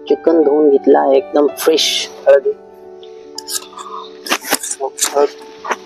Chicken धुवून घेतला आहे एकदम फ्रेश.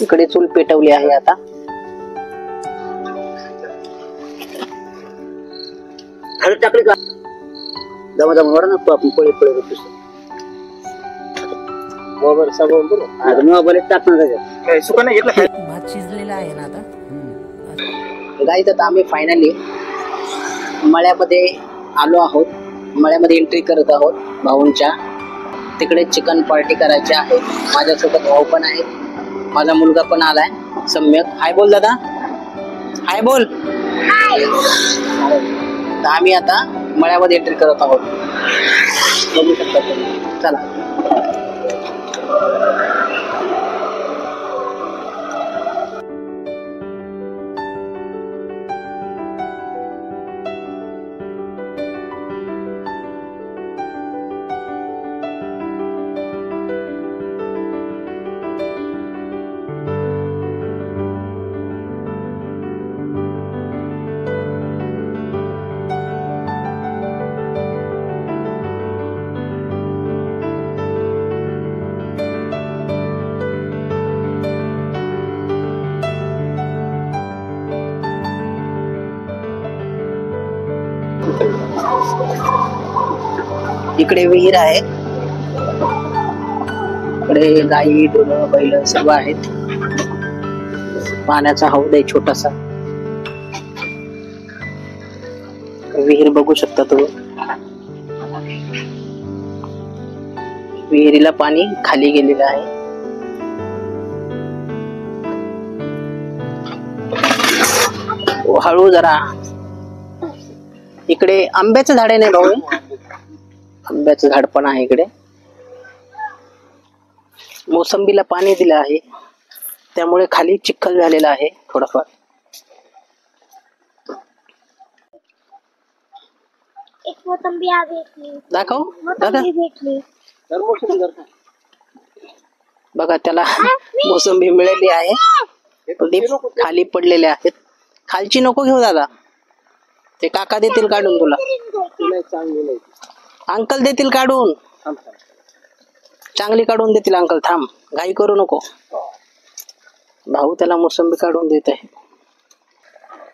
इकडे चूल पेटवली आहे आता. हळद टाकली का? दमा दमा भरा ना आपण पळे पळे होतो. मोबाईल साबण बरो. आता मोबाईल टाकणार त्याच्यात. काय सुका नाही घेतला. भात शिजलेला आहे ना आता. गाईज आता आम्ही फायनली मळ्यामध्ये आलो आहोत. मळ्यामध्ये एंट्री करत आहोत भाऊंच्या. तिकडे चिकन पार्टी करायची आहे. माझ्यासोबत भाऊ पण आहे, माझा मुलगा पण आलाय सम्यक. हाय बोल दादा, हाय बोल. तर आम्ही आता मळ्यामध्ये एंट्री करत आहोत. बघू शकता तुम्ही. चला. इकडे विहीर आहे. इकडे गाई ढोरं बैल सर्व आहेत. पाण्याचा हौद आहे छोटासा. विहीर बघू शकता तुम्ही. विहिरीला पाणी खाली गेलेलं आहे. हळू जरा. इकडे आंब्याचं झाड आहे नाही भाऊ? आंब्याचं झाड पण आहे इकडे. मोसंबीला पाणी दिलं आहे त्यामुळे खाली चिखल झालेला आहे थोडाफार. एक मोसंबी भेटली. दाखव दादा. बघा त्याला मोसंबी मिळाली आहे. खाली पडलेले आहेत. खालची नको घेऊ दादा, ते काका देतील काढून तुला. अंकल देतील काढून, चांगली काढून देतील अंकल. थांब, घाई करू नको. भाऊ त्याला मोसंबी काढून देत आहे.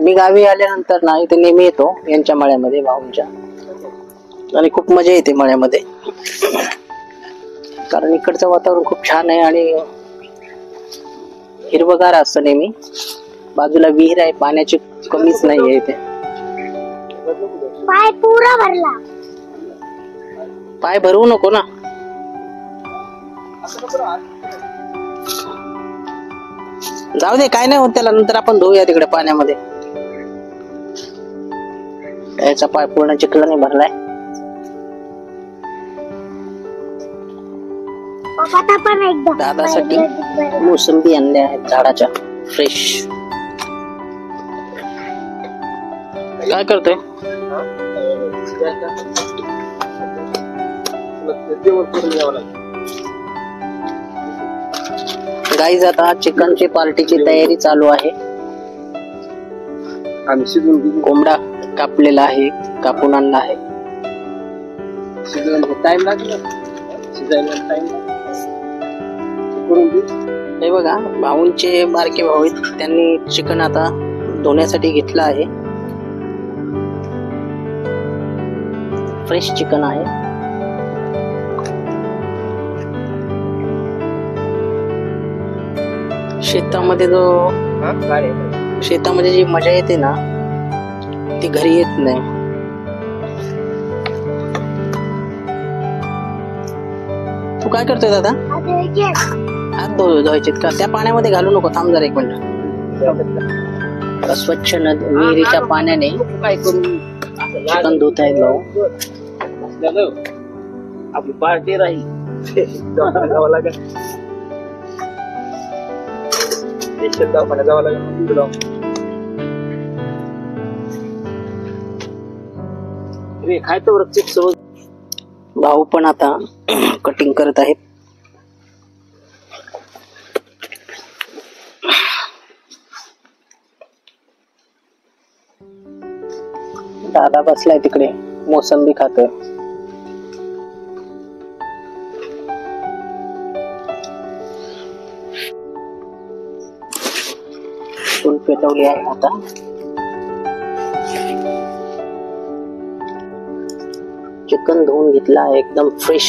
मी गावी आल्यानंतर ना इथे नेहमी येतो यांच्या मळ्यामध्ये भाऊंच्या, आणि खूप मजा येते मळ्यामध्ये. कारण इकडचं वातावरण खूप छान आहे आणि हिरवगार असतं नेहमी. बाजूला विहीर आहे, पाण्याची कमीच नाहीये इथे. पाय पुरा भरला. पाय भरवू नको ना. जाऊ दे, काय नाही होत त्याला. नंतर आपण धुऊया तिकडे पाण्यामध्ये. याचा पाय पूर्ण चिखलाने भरलाय. दादासाठी मोसंबी आणल्या आहेत झाडाच्या फ्रेश. काय करतोय? गाईज आता चिकनची पार्टीची तयारी चालू आहे. कोंबडा कापलेला आहे, कापून आणला आहे. टाइम लागेल. हे बघा, भाऊंचे बारके भाऊ आहेत, त्यांनी चिकन आता धुण्यासाठी घेतलं आहे. फ्रेश चिकन आहे. शेतामध्ये जी मजा येते ना ती घरी येत नाही. तू काय करतोय दादा? हात धुवायचे का? त्या पाण्यामध्ये घालू नको. थांब जरा एक मिनिट. स्वच्छ विहिरीच्या पाण्याने चिकन धुत आहेत भाऊ. आपली पार्टी राहील. भाऊ पण आता कटिंग करत आहेत. दादा बसलाय तिकडे, मोसंबी खातोय. चूल पेटवली आहे आता. चिकन धुवून घेतला आहे एकदम फ्रेश.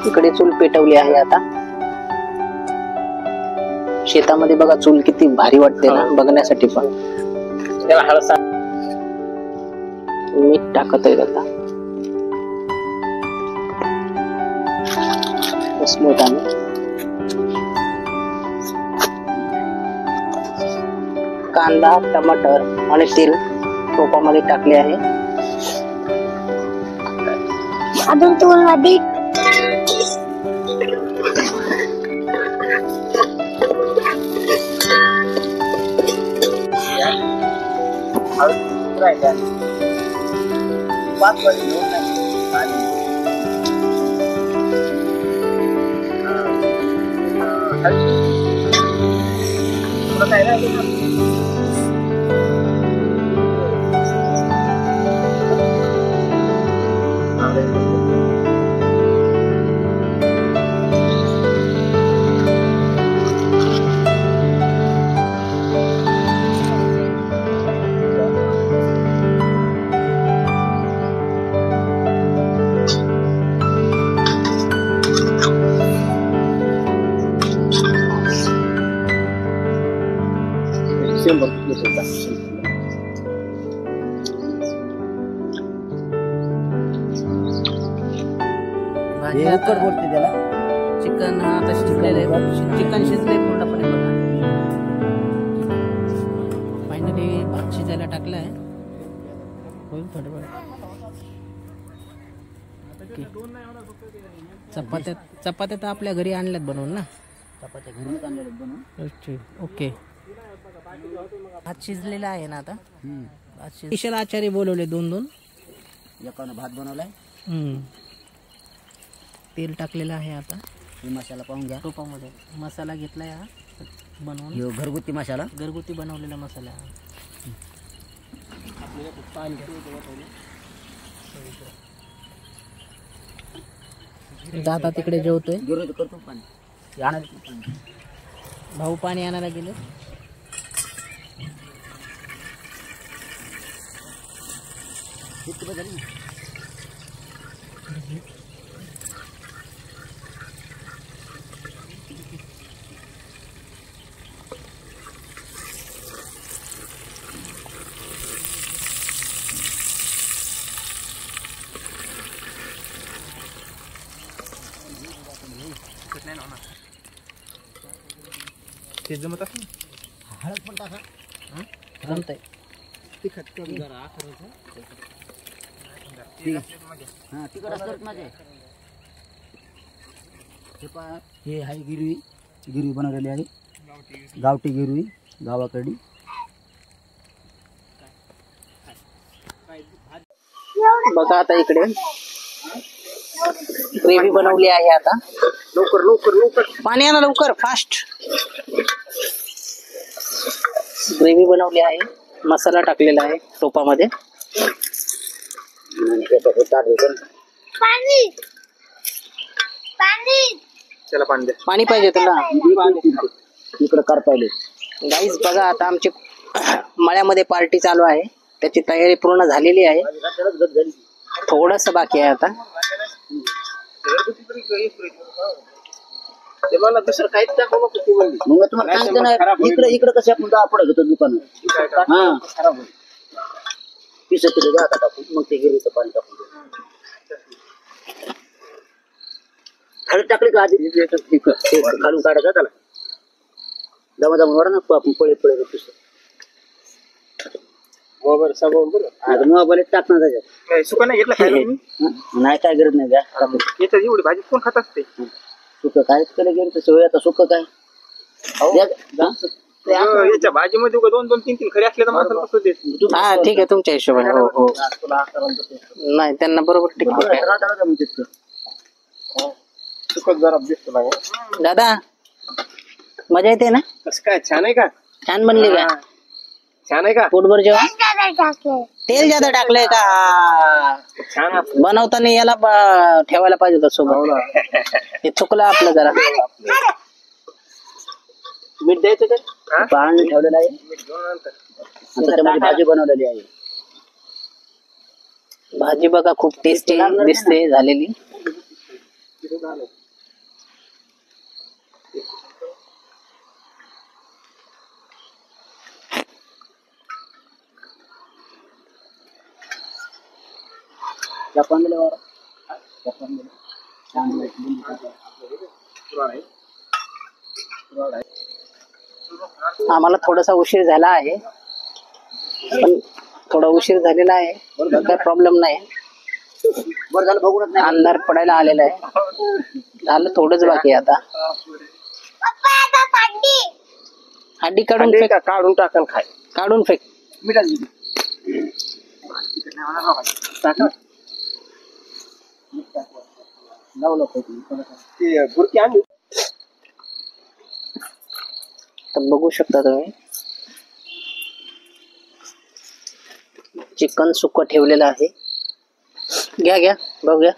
इकडे चूल पेटवली आहे आता. शेतामध्ये बघा चूल किती भारी वाटते ना बघण्यासाठी पण. मीठ टाकत आहे आता. कांदा, टमाटर आणि तेल टोपामध्ये टाकले आहे. अजून तूर मध्ये कुकर बोलते त्याला. चिकन हा आता शिजलेलं आहे. चिकन शिजले पूर्णपणे बघा. फायनली भात शिजायला टाकला आहे. होईल थोडं वेळ. चपात्या तर आपल्या घरी आणल्यात बनवून ना. चपात्या घरूनच आणल्यात बनवून. ओके. भात शिजलेला आहे ना आता. स्पेशल आचार्य बोलवले 2-2. एकानं भात बनवलाय. तेल टाकलेलं आहे आता. मसाला पाहून घ्या. टोपामध्ये मसाला घेतलाय हा बनवून. घरगुती मसाला, घरगुती बनवलेला मसाला. दादा तिकडे जेवतोय. भाऊ पाणी आणायला गेले. ते जमत असेल. हळद पण टाका. जमतंय. तिखट कमी जरा तिखट असतात माझे. हे आहे गिरवी बनवलेली आहे. गावठी गिरवी, गावाकडली. बघा आता इकडे ग्रेव्ही बनवली आहे आता. लवकर लवकर लवकर पाणी आणा लवकर, फास्ट. ग्रेव्ही बनवली आहे. मसाला टाकलेला आहे टोपामध्ये. पाणी पाणी त्याला पाणी द्या. पाणी पाहिजे तुला. इकडे कर पहिले. गाईज बघा आता आमची मळ्यामध्ये पार्टी चालू आहे. त्याची तयारी पूर्ण झालेली आहे. थोडस बाकी आहे आता. मला दुसरं काहीच दाखवलं ती म्हणली. मग तुम्हाला सांगतो ना, इकडे इकडे कसं आपण दापड घेतो दुकान. हा खराब होईल. पिसत आता टाकून मग ते गिरीचं पाणी टाकून हळद टाकली का आधी खालून काढायचा त्याला. जमा जमा वर ना आपण पळे पळे पिसत. मोबाईल टाकणार त्याच्यात. सुका नाही घेतला खायला मी. नाही काय गरज नाही. याच्यात एवढी भाजी कोण खात असते. सुक कायच केलं गेलं तसं. आता सुक काय याच्या भाजीमध्ये 2-2-3-3 खरे असले तर मसाला कसं देत. हा ठीक आहे तुमच्या हिशोबाने. हो हो नाही त्यांना बरोबर ठीक. सुकत जरा दिसतो लागेल. दादा मजा येते ना. कसं काय छान आहे का. छान बनली का. छान आहे का. पोटभर जेवण. टाकले तेल जादा टाकलंय का. छान बनवताना याला ठेवायला पाहिजे होतं सोबत. हे चुकलं आपलं जरा. मीठ द्यायचं ते हा? पाणी ठेवलेलं आहे मीठ घेऊन नंतर. आणि त्याच्यामध्ये भाजी बनवलेली आहे. भाजी बघा खूप टेस्टी दिसते झालेली. आम्हाला थोडासा उशीर झाला आहे, पण थोडा उशीर झालेला आहे, काय प्रॉब्लेम नाही. अंधार पडायला आलेला आहे, झालं थोडंच बाकी आहे आता. हड्डी काढून अंडे फेक, का काढून टाकन खाय. काढून फेक. ती बुरकी आणली. तर बघू शकता तुम्ही चिकन सुक्क ठेवलेलं आहे. घ्या घ्या बघूया.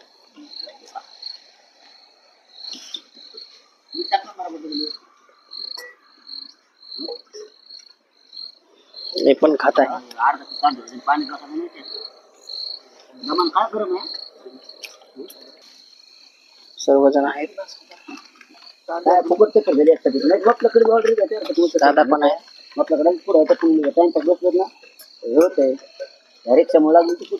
हे पण खात आहे. सर्वजण आहेत. दादा पण आहे. आपल्याकडे पुढे टाइमपास बसलं ना होत आहे. डायरेक्ट समोर लागून तू